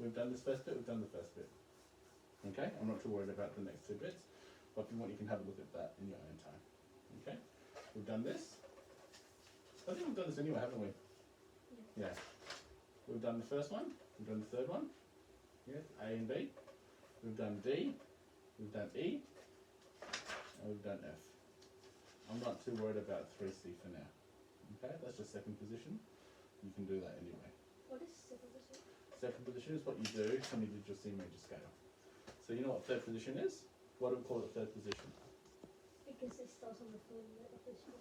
we've done this first bit, we've done the first bit. Okay, I'm not too worried about the next two bits, but if you want, you can have a look at that in your own time. Okay, we've done this. I think we've done this anyway, haven't we? Yeah. We've done the first one, we've done the third one. Yes, A and B. We've done D, we've done E, and we've done F. I'm not too worried about 3C for now. Okay, that's just second position. You can do that anyway. What is second position? Second position is what you do when you did your C major scale. So you know what third position is? What do we call it third position? Because it starts on the third of this one.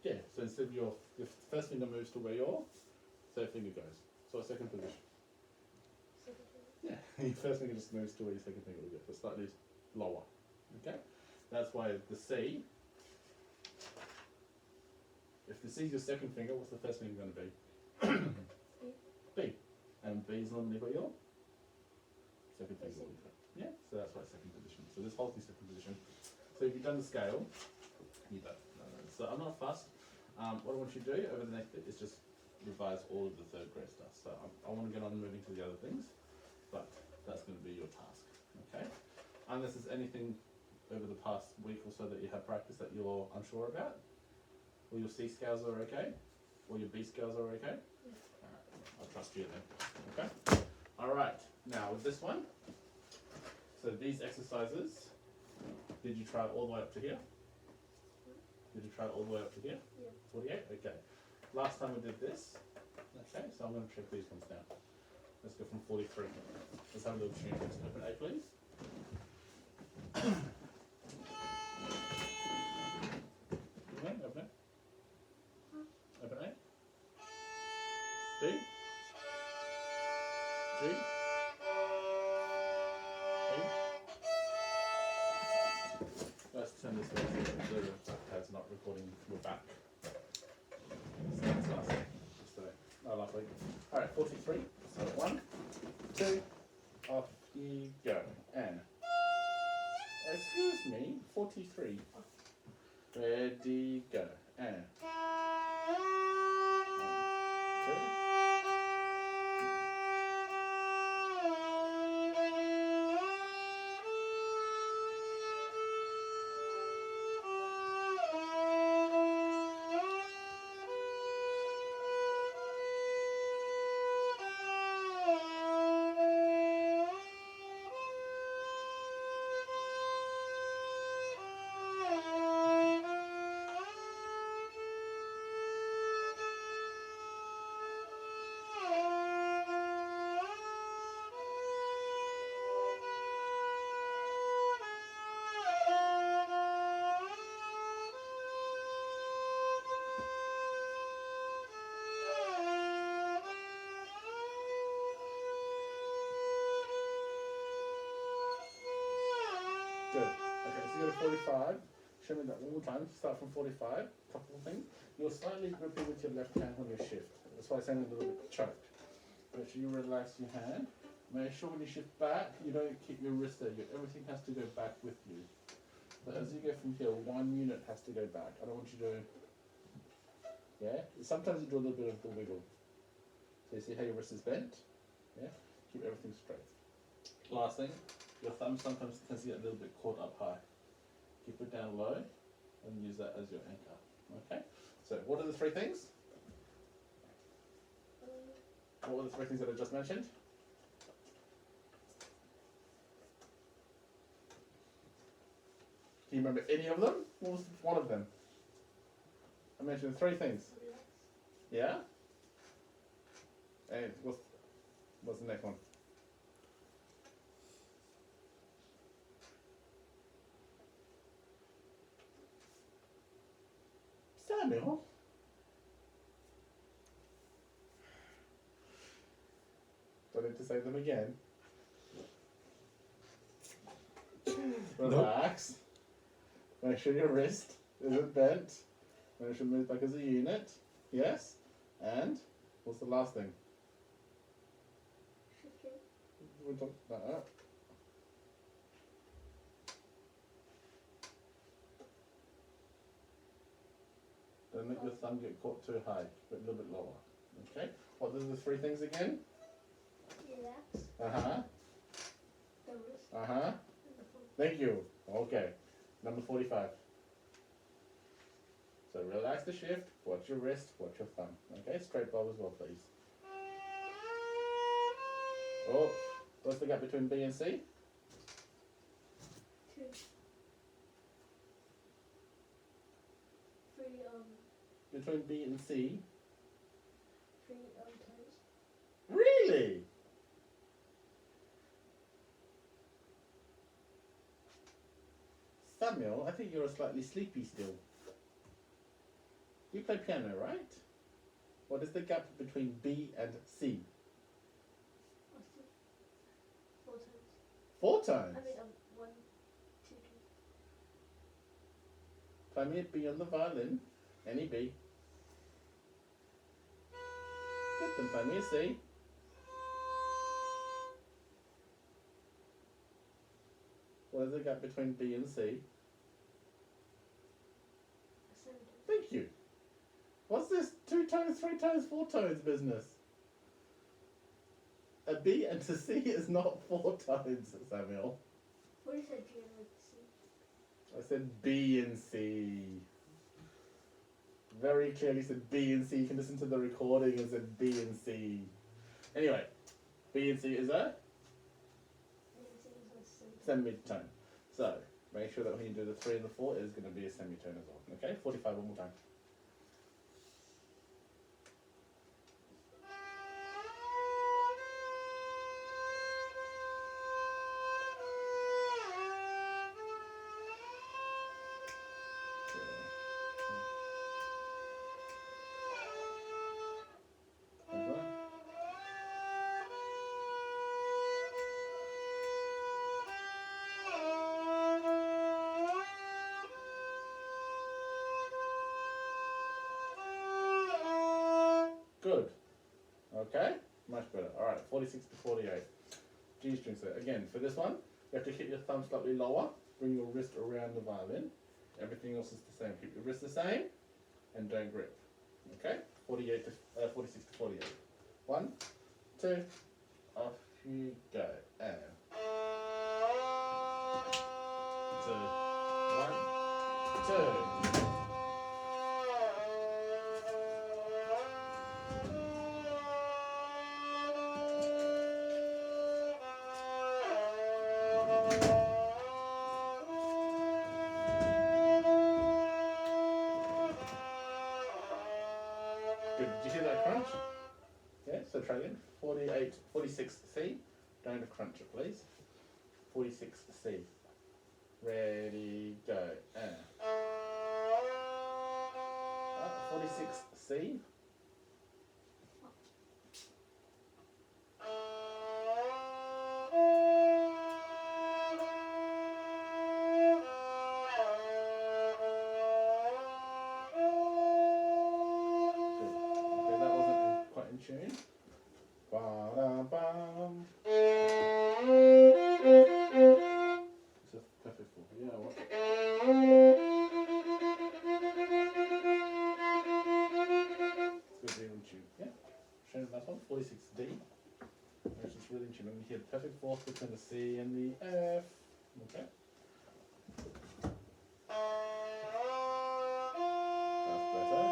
Yeah, so instead of your first finger moves to where your third finger goes. So a second position. Second position. Yeah, your first finger just moves to where your second finger will go, so slightly lower. Okay? That's why the C, if the C is your second finger, what's the first finger going to be? B. And B is normally where your second finger will go. Yeah, so that's why it's second position. So this whole thing's second position. So if you've done the scale, you don't. So I'm not fussed. What I want you to do over the next bit is just revise all of the third grade stuff. So I want to get on moving to the other things, but that's going to be your task. Okay? Unless there's anything over the past week or so that you have practiced that you're unsure about, or your C scales are okay, or your B scales are okay. Yeah. All right, I'll trust you then. Okay? All right. Now with this one, so these exercises, did you try all the way up to here? Did you try all the way up to here? Yeah. 48? Okay. Last time we did this. Okay, so I'm going to check these ones now. Let's go from 43. Let's have a little tune. Let's open A, please. Okay, open it. Open A. D. G. E. Let's turn this way so the pad's not recording your back. So that's last week. Last week. Alright, 43. So 1, 2, off you go. And excuse me, 43. Ready, go. And 1, 2. Good. Okay, so you go to 45. Show me that one more time. Start from 45. Couple of things. You're slightly gripping with your left hand on your shift. That's why I sound a little bit choked. Make sure you relax your hand. Make sure when you shift back, you don't keep your wrist there. Everything has to go back with you. But as you go from here, 1 unit has to go back. I don't want you to, yeah? Sometimes you do a little bit of the wiggle. So you see how your wrist is bent? Yeah? Keep everything straight. Last thing, your thumb sometimes tends to get a little bit caught up high. Keep it down low and use that as your anchor. Okay? So what are the three things? What were the three things that I just mentioned? Do you remember any of them? What was one of them? I mentioned three things. Yeah? And what's the next one? Samuel? Do I need to say them again? Relax. Make sure your wrist isn't bent. Make sure it moves back as a unit. Yes? And what's the last thing? Shifting. We'll talk about that. Don't let your thumb get caught too high. Keep it a little bit lower. Okay? What are the three things again? Yeah. relax Uh-huh. the wrist Uh-huh. and the thumb. Thank you. Okay. Number 45. So relax the shift, watch your wrist, watch your thumb. Okay, straight bow as well, please. Oh, what's the gap between B and C? 2, 3 Between B and C? 3 toes. Really? Samuel, I think you're slightly sleepy still. You play piano, right? What is the gap between B and C? I see. 4 toes. 4 times. I mean 1, 2 toes. Play me a B on the violin. Any B. Good, then play me a C. What is the gap between B and C? A 7 toes. Thank you. What's this 2 tones, 3 tones, 4 tones business? A B and a C is not 4 tones, Samuel. What you said G and like C? I said B and C. Very clearly said B and C. You can listen to the recording and said B and C. Anyway, B and C is a A and C is a 7 toes. semitone. So make sure that when you do the 3 and the 4, it is going to be a semitone as well. Okay, 45 one more time. Good. Okay, much better. All right, 46 to 48. G string. So again, for this one, you have to keep your thumb slightly lower. Bring your wrist around the violin. Everything else is the same. Keep your wrist the same, and don't grip. Okay, 46 to 48. 1, 2, off you go, and 2, 1, 2. Good. Did you hear that crunch? Yeah, so try again. 46C. Don't crunch it, please. 46C. Ready, go. And 46C. Good. Okay, that wasn't quite in tune. Ba-da-bum. It's a perfect four. Yeah, what? It's good in tune. Yeah. Show the last one. 46D. Which is really in tune. And we hear the perfect fourth between the C and the F. Okay. That's better.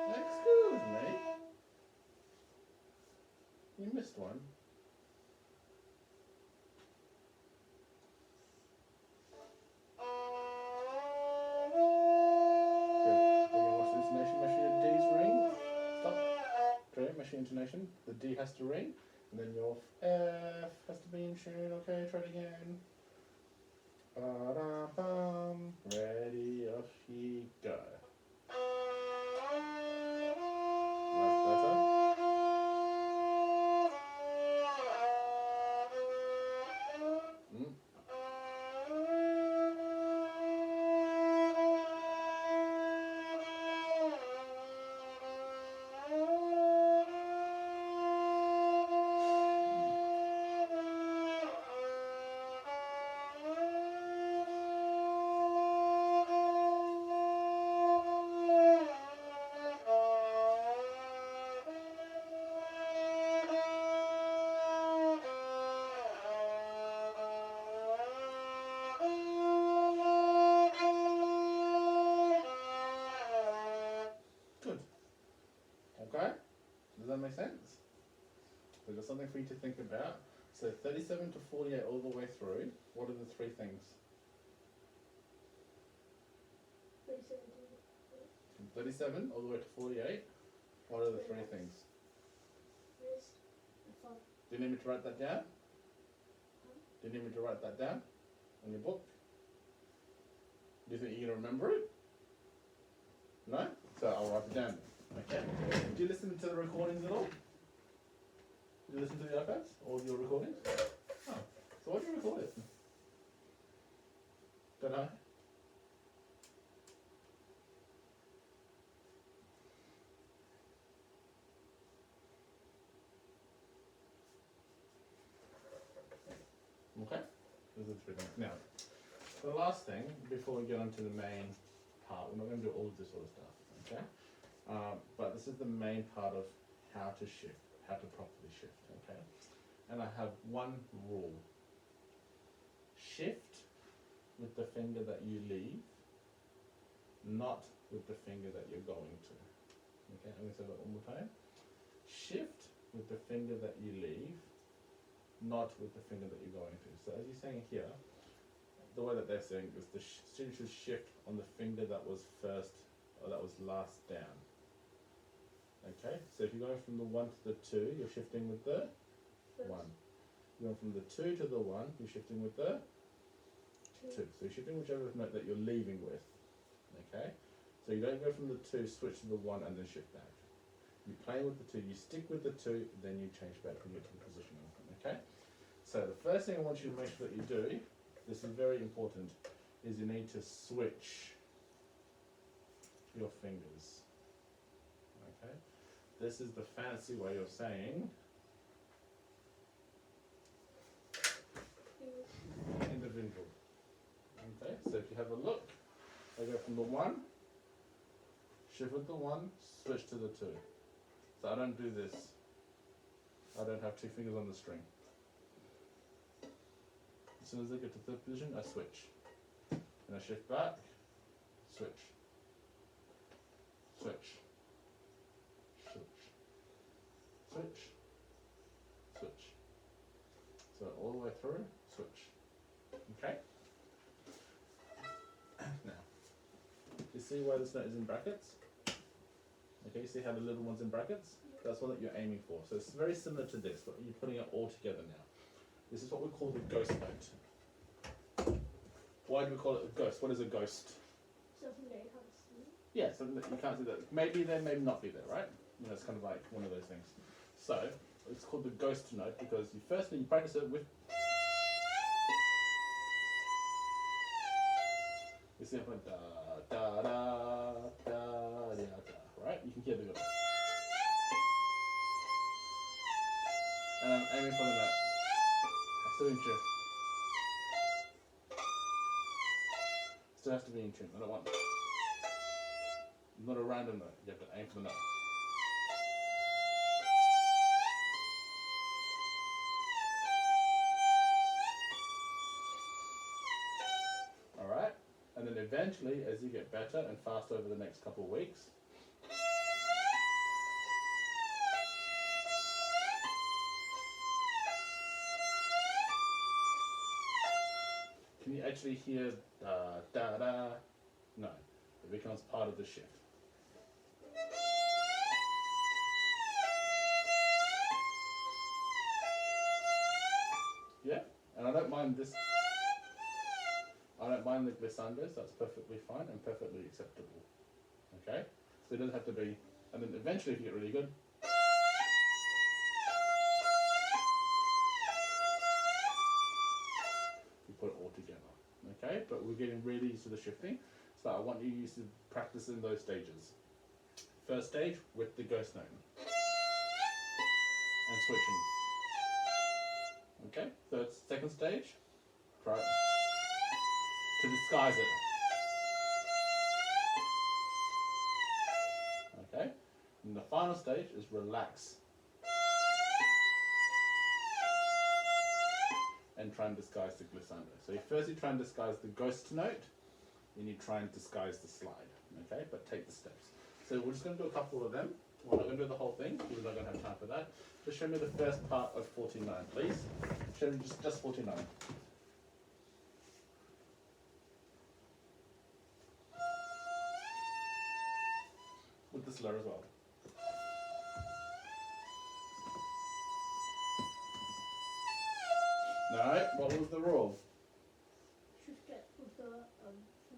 Excuse me. You missed one. Good. Again, watch the intonation. Make sure your D's ring. Stop. Okay, make sure intonation. The D has to ring. And then your F has to be in tune. Okay, try it again. Ba-da-bum. Ready, off you go. That's better. Mm. make sense? So I've got something for you to think about. So 37 to 48 all the way through, what are the three things? 37. From 37 all the way to 48, what are the three things? Wrist and thumb. Do you need me to write that down? Do you need me to write that down in your book? Do you think you're going to remember it? No? So I'll write it down. Okay. Do you listen to the recordings at all? Do you listen to the iPads? All of your recordings? Oh. So why do you record it? Don't know. Okay. Those are the three things. Now, the last thing, before we get on to the main part, we're not going to do all of this sort of stuff, okay? But this is the main part of how to shift, how to properly shift, okay? And I have one rule. Shift with the finger that you leave, not with the finger that you're going to. Okay, I'm going to say that one more time. Shift with the finger that you leave, not with the finger that you're going to. So as you're saying here, the way that they're saying is the student should shift on the finger that was first, or that was last down. Okay, so if you're going from the 1 to the 2, you're shifting with the 1. You're going from the 2 to the 1, you're shifting with the 2. So you're shifting whichever note that you're leaving with. Okay, so you don't go from the 2, switch to the 1, and then shift back. You play with the 2, you stick with the 2, then you change back when you get to the position. Okay, so the first thing I want you to make sure that you do, this is very important, is you need to switch your fingers. Okay, this is the fancy way of saying individual. Okay, so if you have a look, I go from the 1, shift with the 1, switch to the 2. So I don't do this. I don't have 2 fingers on the string. As soon as I get to third position, I switch. And I shift back, switch, switch, switch, switch, switch. So all the way through, switch. Okay? Now, you see why this note is in brackets? Okay, you see how the little one's in brackets? That's what you're aiming for. So it's very similar to this, but you're putting it all together now. This is what we call the ghost note. Why do we call it a ghost? What is a ghost? Something that you can't see. Yeah, something that you can't see that maybe there, maybe not be there, right? You know, it's kind of like one of those things. So it's called the ghost note because you firstly you practice it with. You see it like da da da da da da, right? You can hear the ghost. And I'm aiming for the note. Still in tune. Still has to be in tune. I don't want not a random note. You have to aim for the note. Alright? And then eventually, as you get better and faster over the next couple of weeks, can you actually hear da da da? No, it becomes part of the shift. Yeah, and I don't mind this. I don't mind the glissandos. That's perfectly fine and perfectly acceptable. Okay, so it doesn't have to be. And then eventually, if you get really good, put it all together. Okay, but we're getting really used to the shifting, so I want you to practice in those stages. First stage with the ghost note and switching. Okay, so it's second stage, try to disguise it. Okay, and the final stage is relax. And try and disguise the glissando. So you firstly try and disguise the ghost note, then you try and disguise the slide. Okay, but take the steps. So we're just going to do a couple of them. We're not going to do the whole thing. We're not going to have time for that. Just show me the first part of 49, please. Show me just 49. With the slur as well. No, what was the rule? Shift it with the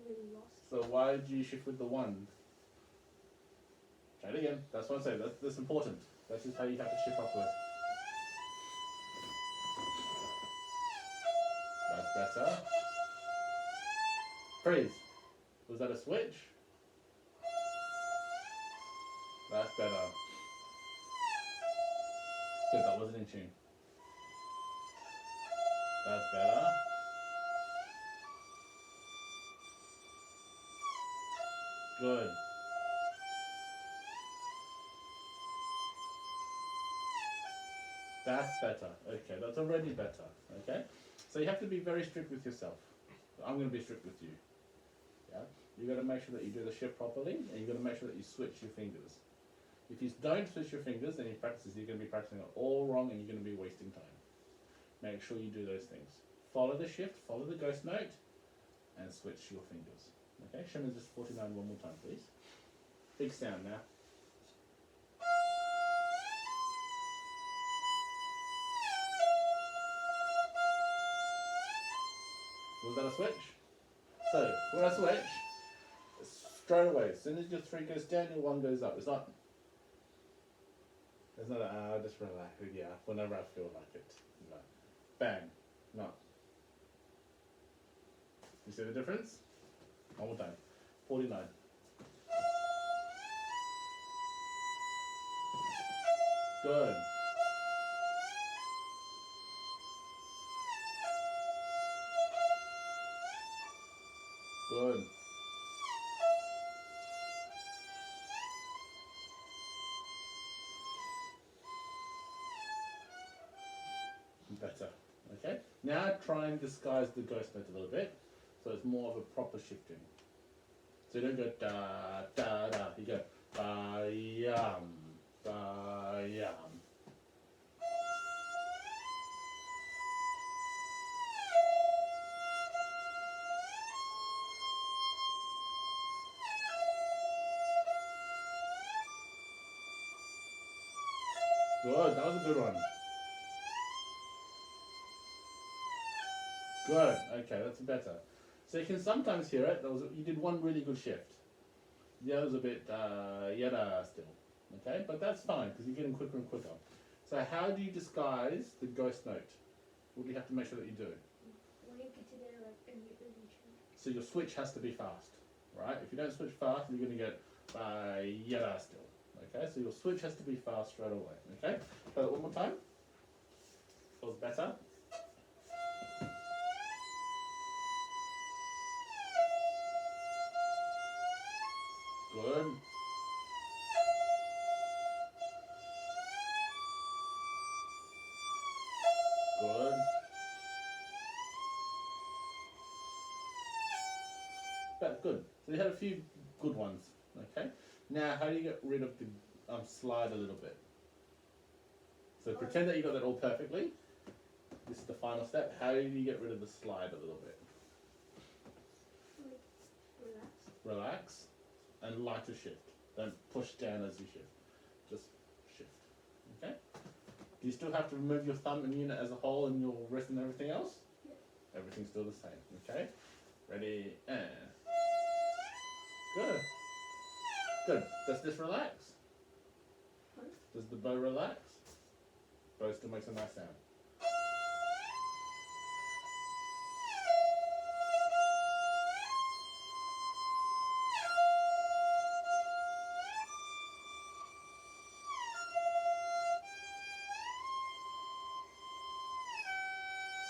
really lost. So why did you shift with the 1? Try it again. That's what I'm saying. That's important. That's just how you have to shift properly. That's better. Freeze. Was that a switch? That's better. Good, that wasn't in tune. That's better. Good. That's better. Okay, that's already better. Okay? So you have to be very strict with yourself. I'm going to be strict with you. Yeah? You've got to make sure that you do the shift properly, and you've got to make sure that you switch your fingers. If you don't switch your fingers, then you're going to be practicing it all wrong, and you're going to be wasting time. Make sure you do those things. Follow the shift, follow the ghost note, and switch your fingers. Okay? Show me just 49 one more time, please. Big sound now. Was that a switch? So, when I switch, straight away, as soon as your 3 goes down, your 1 goes up. It's not just relax, yeah, whenever I feel like it. No. Bang. No. You see the difference? One more time. 49. Good. Good. Better. Okay? Now try and disguise the ghost note a little bit, so it's more of a proper shifting. So you don't go da da da. You go ba yum ba yum. Good. That was a good one. Good. Okay, that's better. So you can sometimes hear it. You did one really good shift. The other's a bit yada still. Okay, but that's fine because you're getting quicker and quicker. So how do you disguise the ghost note? What do you have to make sure that you do? When you get to there, like, and you really tune. So your switch has to be fast, right? If you don't switch fast, you're going to get yada still. Okay, so your switch has to be fast straight away. Okay, try that one more time. Feels better. Good. Good. But good. So you had a few good ones. Okay. Now, how do you get rid of the slide a little bit? So pretend that you got that all perfectly. This is the final step. How do you get rid of the slide a little bit? Like, relax. Relax and lighter shift. Don't push down as you shift. Just shift. Okay? Do you still have to remove your thumb and unit as a whole and your wrist and everything else? Yeah. Everything's still the same. Okay? Ready and good. Good. Does this relax? What? Does the bow relax? Bow still makes a nice sound.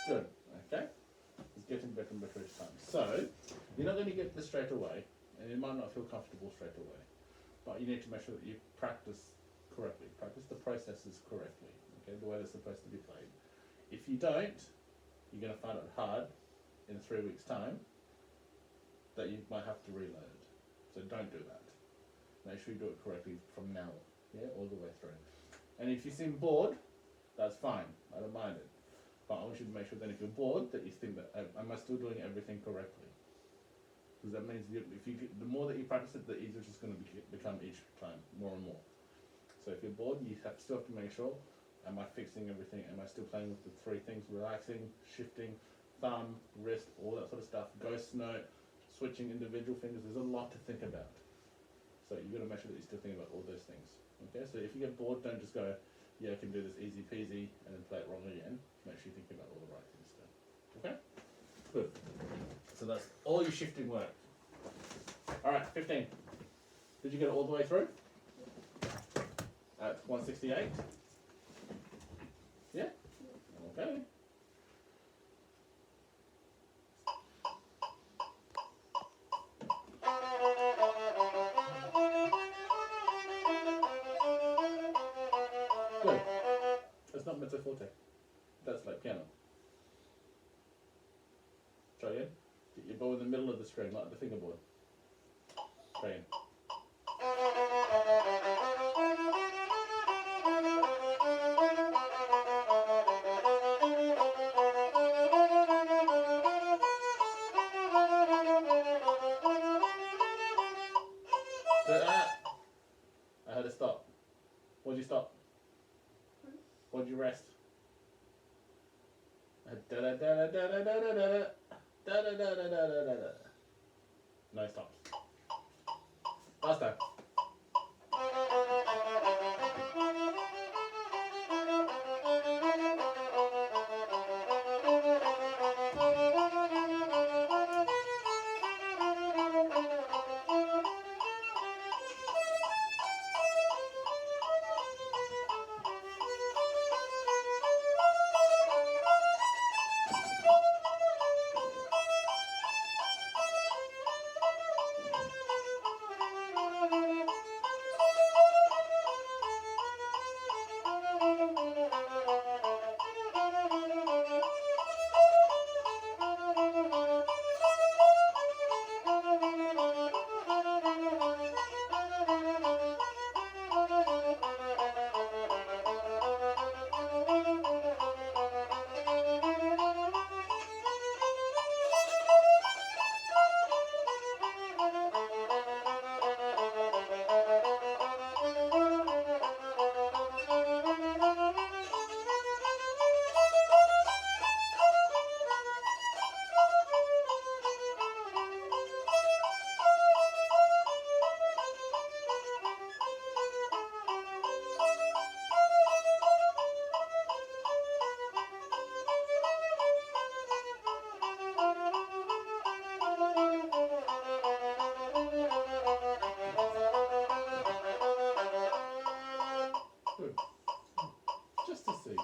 Good. Okay? It's getting better and better each time. So, you're not going to get this straight away, and you might not feel comfortable straight away. But you need to make sure that you practice correctly. Practice the processes correctly. Okay? The way they're supposed to be played. If you don't, you're going to find it hard in 3 weeks' time that you might have to relearn it. So don't do that. Make sure you do it correctly from now on. Yeah, all the way through. And if you seem bored, that's fine. I don't mind it. But I want you to make sure that if you're bored, that you think that am I still doing everything correctly? Because that means the more that you practice it, the easier it's just going to become each time, more and more. So if you're bored, you still have to make sure, am I fixing everything? Am I still playing with the three things, relaxing, shifting, thumb, wrist, all that sort of stuff, ghost note, switching individual fingers. There's a lot to think about. So you've got to make sure that you're still thinking about all those things. Okay, so if you get bored, don't just go, yeah, I can do this easy peasy, and then play it wrong again. Make sure you're thinking about all the right things still. Okay? Good. So that's all your shifting work. Alright, 15. Did you get it all the way through? At 168? Yeah? Okay. Good. That's not mezzo forte. That's like piano. Try again. Get your bow in the middle of the string, like the fingerboard. Try again. I heard a stop. What'd you stop? What'd you rest? Da da da da da da da da da da da da da da da. No stops. Last time. Good. Just to see.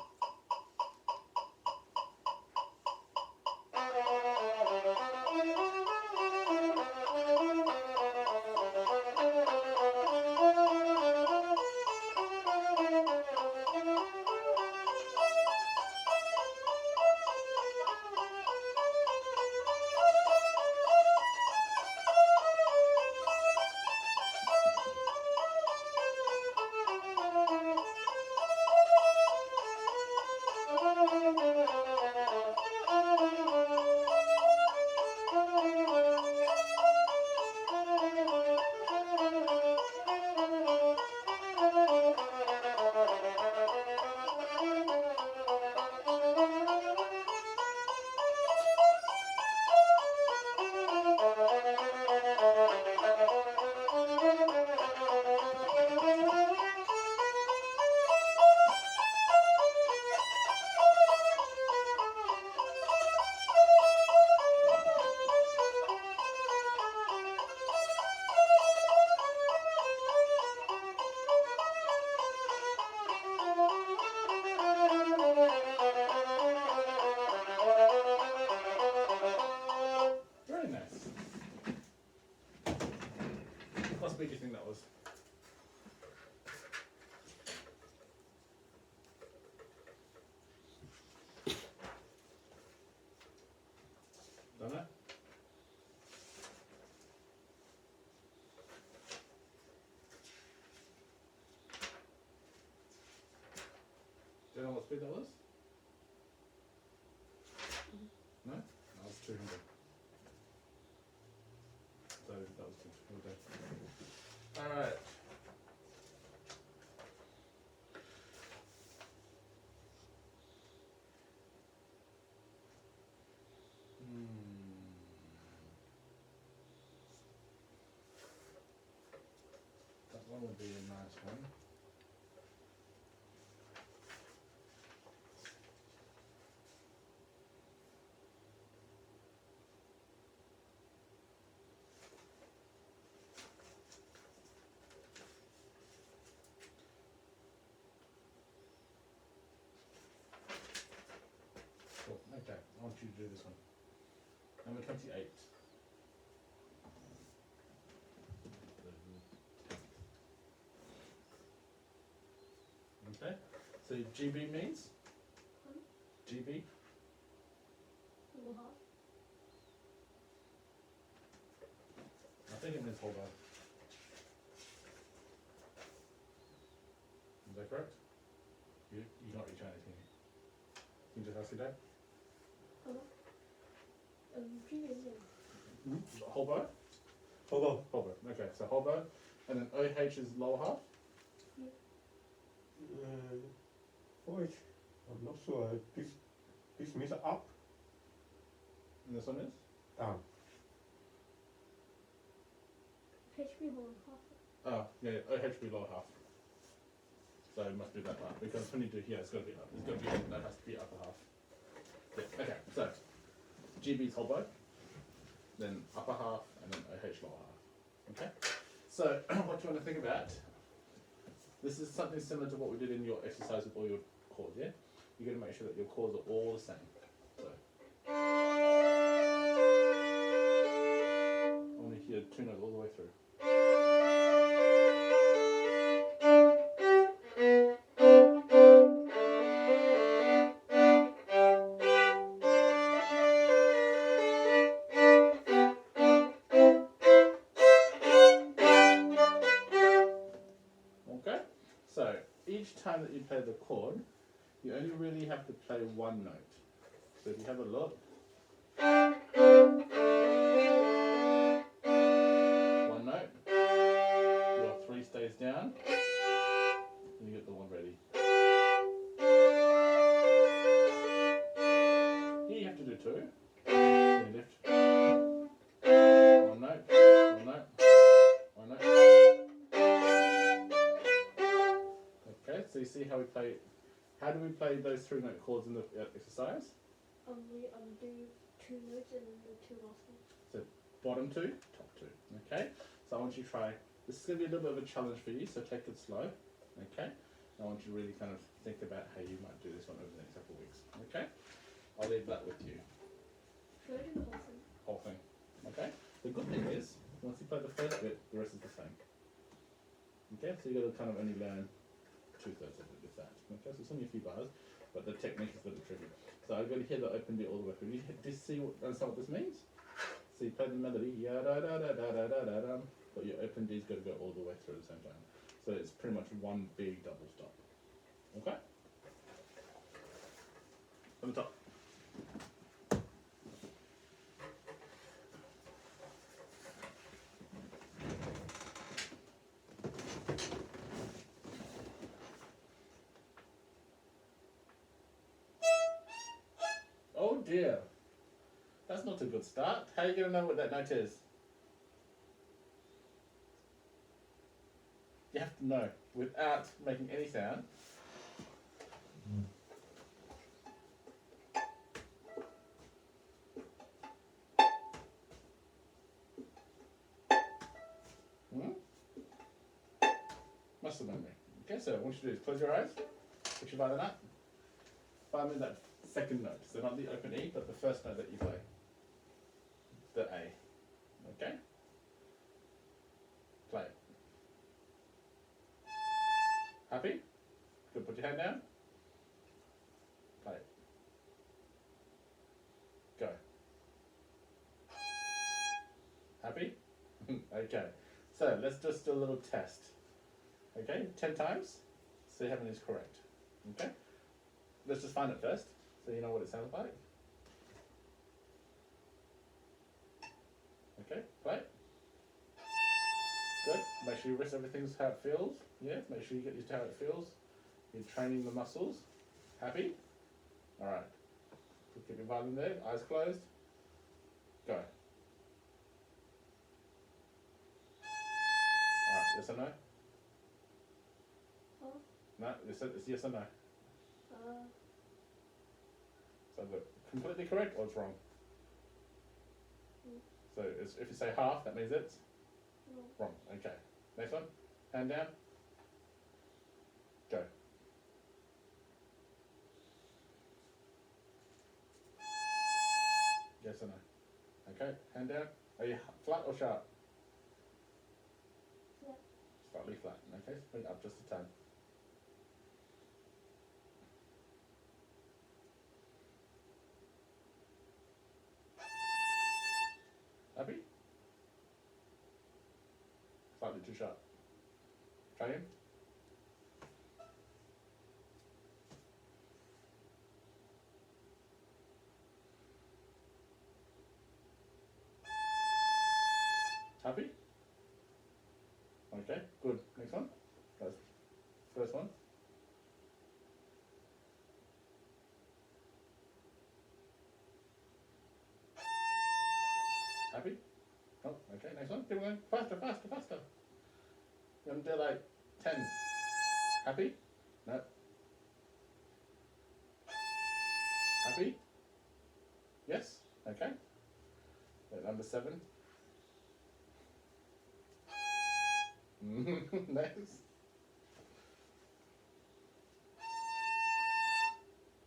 Very nice. What speed do you think that was? Don't know. $3? No? That was 200. So that was good. Alright. That one would be a nice one. Cool. Okay, I want you to do this one. Number 28. Okay, so GB means? GB? Little half. I think it means whole bar. Is that correct? You can't reach anything. You can just ask your dad. Previous Whole bar? Hello. Whole bar. Okay, so whole bar. And then OH is lower half? Wait, I'm not sure. This means up, And this one is? down. HP whole half. Oh, yeah, OH be lower half. So it must be that part. Because when you do here, it's got to be up. It's got to be, that has to be upper half. Yeah, okay, so GB is whole bar, then upper half, and then OH lower half. Okay? So what you want to think about, this is something similar to what we did in your exercise with all your chords, yeah? You're going to make sure that your chords are all the same. So I want to hear two notes all the way through. Okay? So each time that you play the chord, you only really have to play one note. So if you have a look, one note, your 3 stays down, and you get the one ready. Here you have to do 2. Then you lift. One note, one note, one note. Okay, so you see how we play. How do we play those 3 note chords in the exercise? We do 2 notes and then the 2 last ones. Bottom 2, top 2. Okay, so I want you to try. This is going to be a little bit of a challenge for you, so take it slow. Okay, I want you to really kind of think about how you might do this one over the next couple of weeks. Okay, I'll leave that with you. Should I do the whole thing? Whole thing. Okay, the good thing is, once you play the first bit, the rest is the same. Okay, so you've got to kind of only learn 2/3 of it with that. Okay, so it's only a few bars, but the technique is a little tricky. So I've got to hear the open beat all the way through. Do you see understand what this means? So you play the melody, ya da da da da da da da da, but your open D's got to go all the way through at the same time. So it's pretty much one big double stop. Okay? From the top. Oh dear. That's not a good start. How are you going to know what that note is? You have to know without making any sound. Muscle memory. Okay, so what you do is close your eyes, put your violin up, find me that second note. So not the open E, but the first note that you play. The A. Okay? Play it. Happy? Good, put your hand down. Play it. Go. Happy? Okay. So let's just do a little test. Okay, 10 times. See how many is correct. Okay? let's just find it first, so you know what it sounds like. Okay, play. Good. Make sure your wrist, everything's how it feels. Yeah, make sure you get used to how it feels. You're training the muscles. Happy? Alright. Keep your violin there, eyes closed. Go. Alright, yes or no? Huh? No, it's yes or no. So the completely correct or it's wrong? So if you say half, that means it's No. wrong. Okay. Next one. Hand down. Go. Yes or no? Okay. Hand down. Are you flat or sharp? Flat. Slightly flat. Okay. Bring it up just a tad. Happy? Slightly too sharp. Try again. Happy? Okay, good. Next one. That's first one. Happy? Oh, okay, next one. Keep going. Faster, faster, faster. You're gonna do like 10. Happy? No. Happy? Yes? Okay. Number 7. Next.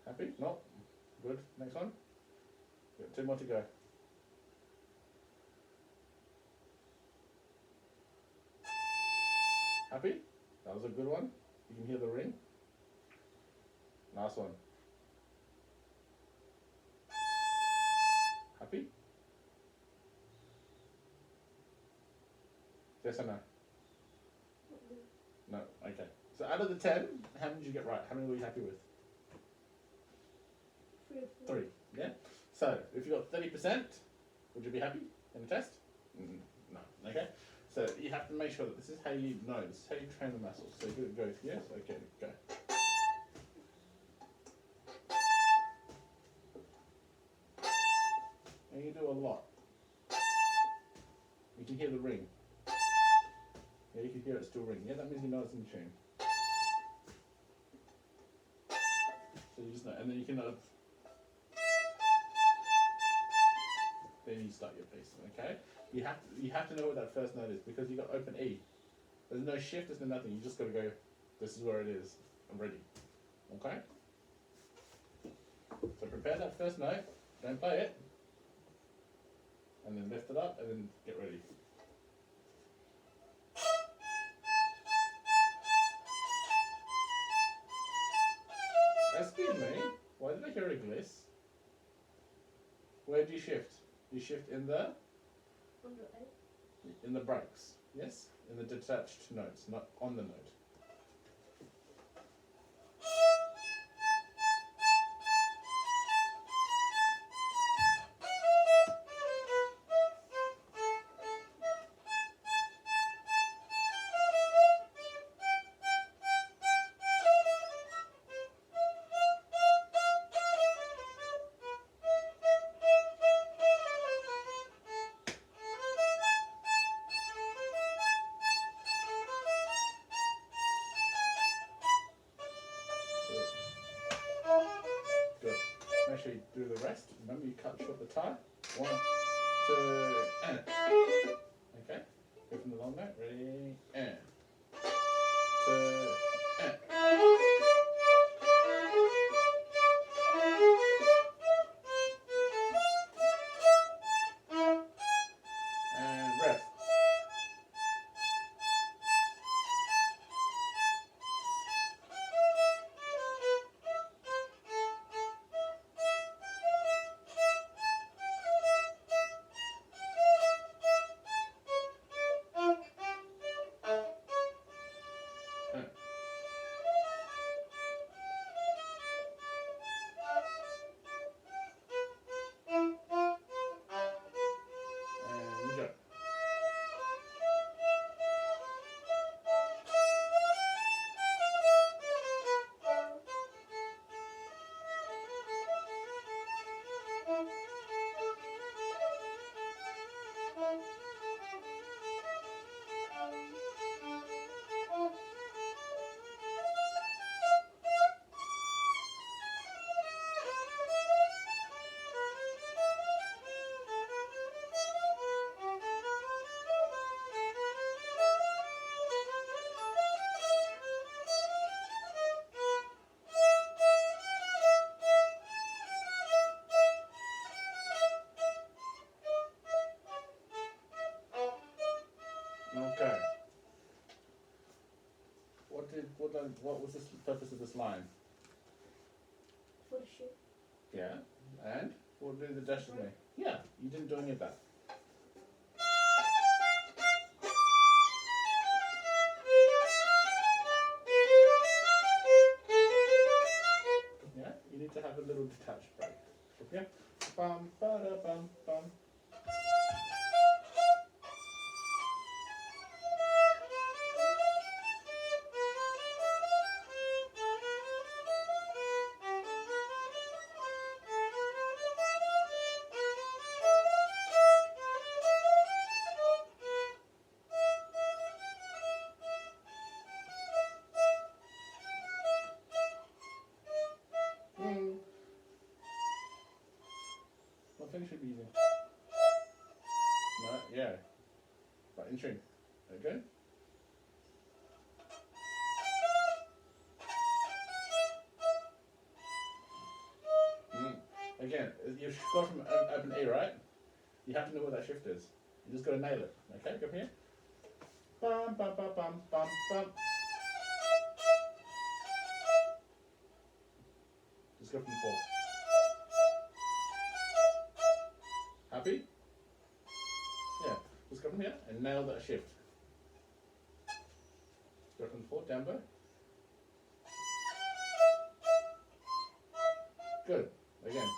Happy? No. Good. Next one. Got 2 more to go. Happy? That was a good one. You can hear the ring. Last one. Happy? Yes or no? No. Okay. So out of the 10, how many did you get right? How many were you happy with? 3 or 4. 3. Yeah. So if you got 30%, would you be happy in the test? No. Okay. So you have to make sure that this is how you know. This is how you train the muscles. So you go. Yes. Okay. Go. And you do a lot. You can hear the ring. Yeah, you can hear it still ring. Yeah, that means you know it's in tune. So you just know, and then you can then you start your piece. Okay. You have to know what that first note is because you got open E. There's no shift. There's no nothing. You just got to go. This is where it is. I'm ready. Okay. So prepare that first note. Don't play it. And then lift it up and then get ready. Excuse me, why did I hear a gliss? Where do you shift? You shift in the Under 8. in the breaks, yes? In the detached notes, not on the note. Good. Make sure you do the rest. Remember you cut short the tie. 1, 2, and. Okay. Go from the long note. Ready, and. 2, and. And rest. what was the purpose of this line? For the shift. Yeah, and what did the dashes mean? Yeah, you didn't do any of that. Yeah, you need to have a little detached break. Okay? Bum, ba-da, bum, bum. I think it should be easy. No, yeah. But in tune. Okay? Again, you've got from open A, right? You have to know what that shift is. You just got to nail it. Okay, go from here. Bum, bum, bum, bum, bum, bum. Just go from 4. Happy? Yeah. Just go from here and nail that shift. Go from 4, down bow. Good. Again.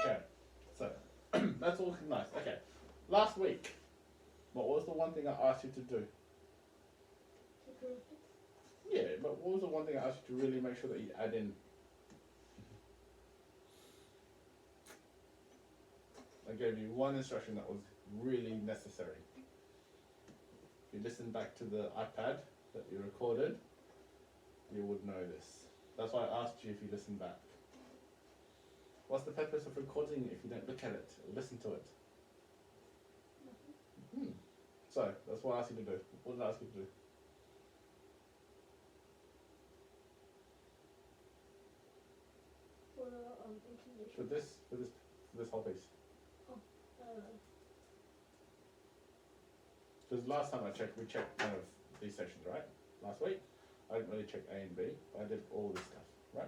Okay. So, that's all nice. Okay. Last week, what was the one thing I asked you to do? To correct it. Yeah, but what was the one thing I asked you to really make sure that you add in? I gave you one instruction that was really necessary. If you listen back to the iPad that you recorded, you would know this. That's why I asked you if you listen back. What's the purpose of recording if you don't look at it or listen to it? Nothing. So, that's what I asked you to do. What did I ask you to do? For intonation. For this whole piece. Because last time I checked, we checked kind of these sections, right? Last week, I didn't really check A and B, but I did all this stuff, right?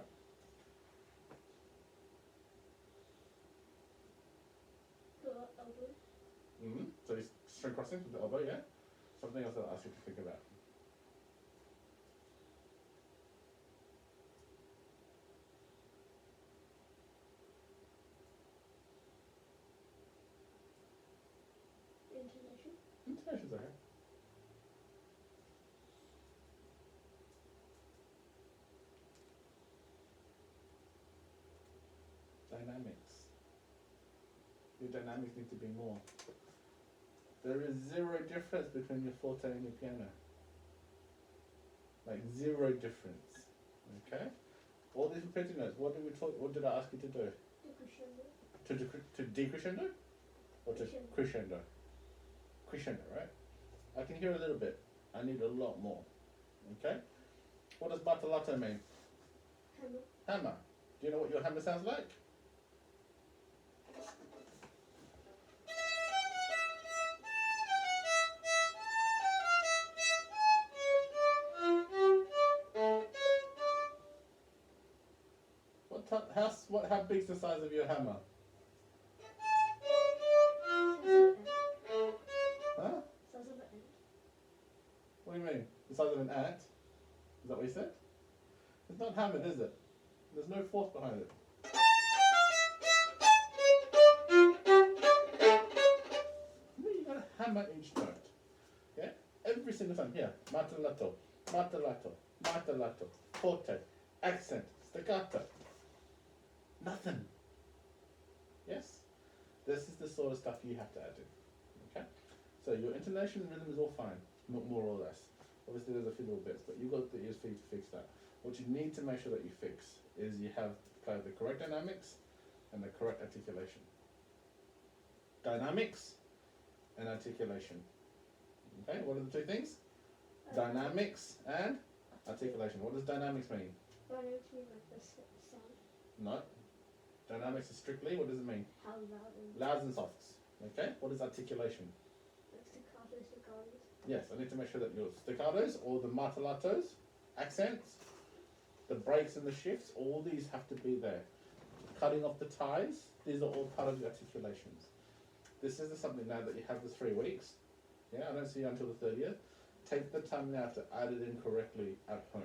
The elbow. So you string crossing with the elbow, yeah? Something else I'll ask you to think about. Intonation. Intonation's okay. Dynamics. Your dynamics need to be more. There is zero difference between your forte and your piano. Like zero difference. Okay? All these repeating notes, what did I ask you to do? To decrescendo? Or to crescendo? Crescendo, right? I can hear a little bit. I need a lot more. Okay? What does battolato mean? Hammer. Hammer. Do you know what your hammer sounds like? How big's the size of your hammer? Huh? Size of an ant. What do you mean? The size of an ant? Is that what you said? It's not hammered, is it? There's no force behind it. You gotta hammer each note. Yeah? Every single time. Here. Martellato, martellato, martellato, forte, accent, staccato. Nothing. Yes? This is the sort of stuff you have to add in. Okay? So your intonation and rhythm is all fine, more or less. Obviously there's a few little bits, but you've got the ears for you to fix that. What you need to make sure that you fix is you have kind of the correct dynamics and the correct articulation. Dynamics and articulation. Okay, what are the two things? Dynamics and articulation. What does dynamics mean? Dynamics mean like the sound. No. Dynamics is strictly, what does it mean? How loud and Louds and softs. Okay, what is articulation? like staccatos. Yes, I need to make sure that your staccatos or the martellatos, accents, the breaks and the shifts, all these have to be there. Cutting off the ties, these are all part of the articulations. This is something now that you have the 3 weeks. Yeah, I don't see you until the 30th. Take the time now to add it in correctly at home.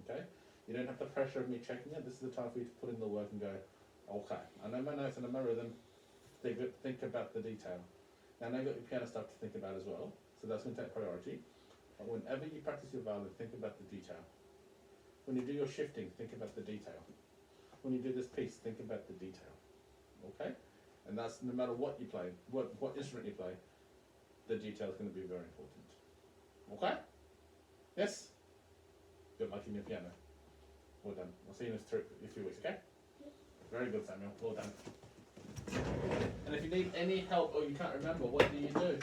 Okay? You don't have the pressure of me checking it. This is the time for you to put in the work and go, okay, I know my notes and I remember them. Think about the detail. Now I know you've got your piano stuff to think about as well, so that's going to take priority. But whenever you practice your violin, think about the detail. When you do your shifting, think about the detail. When you do this piece, think about the detail. Okay? And that's no matter what you play, what instrument you play, the detail is going to be very important. Okay? Yes? Good luck in your piano. Well done. I'll see you in a few weeks, okay? Very good, Samuel. Well done. And if you need any help or you can't remember, what do?